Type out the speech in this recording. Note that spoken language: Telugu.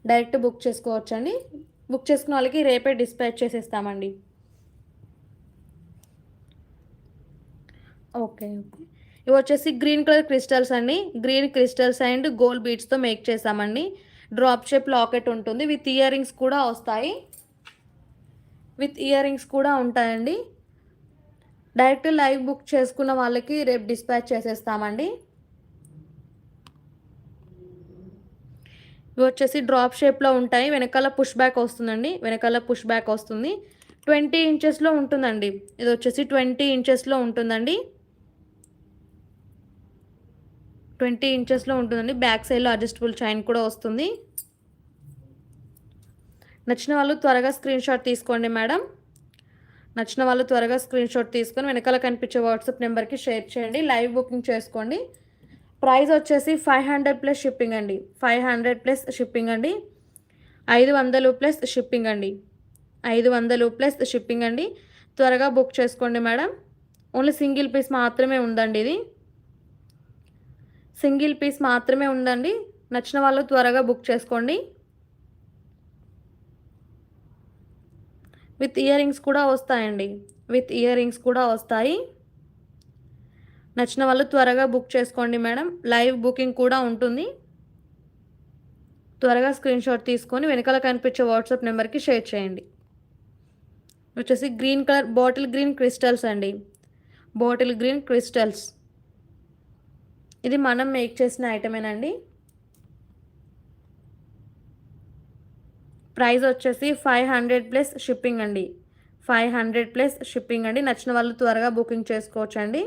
డైరెక్ట్ బుక్ చేసుకోవచ్చండి. బుక్ చేసుకున్న వాళ్ళకి రేపే డిస్పాచ్ చేసేస్తామండి. ఓకే. ఓకే. ఇవి వచ్చేసి గ్రీన్ కలర్ క్రిస్టల్స్ అండి. గ్రీన్ క్రిస్టల్స్ అండ్ గోల్డ్ బీడ్స్‌తో మేక్ చేసామండి. డ్రాప్ షేప్ లాకెట్ ఉంటుంది. విత్ ఇయర్ రింగ్స్ కూడా వస్తాయి. విత్ ఇయర్ రింగ్స్ కూడా ఉంటాయండి. డైరెక్ట్ లైవ్ బుక్ చేసుకున్న వాళ్ళకి రేపు డిస్పాచ్ చేసేస్తామండి. ఇవి వచ్చేసి డ్రాప్ షేప్‌లో ఉంటాయి. వెనకాల పుష్ బ్యాక్ వస్తుందండి. వెనకాల పుష్ బ్యాక్ వస్తుంది. 20 ఇంచెస్‌లో ఉంటుందండి. ఇది వచ్చేసి 20 ఇంచెస్‌లో ఉంటుందండి. 20 ఇంచెస్‌లో ఉంటుందండి. బ్యాక్ సైడ్‌లో అడ్జస్టబుల్ చైన్ కూడా వస్తుంది. నచ్చిన వాళ్ళు త్వరగా స్క్రీన్‌షాట్ తీసుకోండి మేడం. నచ్చిన వాళ్ళు త్వరగా స్క్రీన్‌షాట్ తీసుకొని వెనకాల కనిపించే వాట్సాప్ నెంబర్‌కి షేర్ చేయండి. లైవ్ బుకింగ్ చేసుకోండి. ప్రైస్ వచ్చేసి 500 ప్లస్ షిప్పింగ్ అండి. 500 ప్లస్ షిప్పింగ్ అండి. 500 ప్లస్ షిప్పింగ్ అండి. 500 ప్లస్ షిప్పింగ్ అండి. త్వరగా బుక్ చేసుకోండి మేడం. ఓన్లీ సింగిల్ పీస్ మాత్రమే ఉందండి ఇది. సింగిల్ పీస్ మాత్రమే ఉందండి. నచ్చిన వాళ్ళు త్వరగా బుక్ చేసుకోండి. విత్ ఇయర్ రింగ్స్ కూడా వస్తాయండి. విత్ ఇయర్ రింగ్స్ కూడా వస్తాయి. నచ్చిన వాళ్ళు త్వరగా బుక్ చేసుకోండి మేడం. లైవ్ బుకింగ్ కూడా ఉంటుంది. త్వరగా స్క్రీన్‌షాట్ తీసుకొని వెనకాల కనిపించే వాట్సాప్ నెంబర్‌కి షేర్ చేయండి. వచ్చేసి green colour bottle green crystals అండి. Bottle green crystals. ఇది మనం మేక్ చేసిన ఐటమేనండి. ప్రైస్ వచ్చేసి 500 ప్లస్ షిప్పింగ్ అండి. 500 ప్లస్ షిప్పింగ్ అండి. నచ్చిన వాళ్ళు త్వరగా బుకింగ్ చేసుకోవచ్చండి.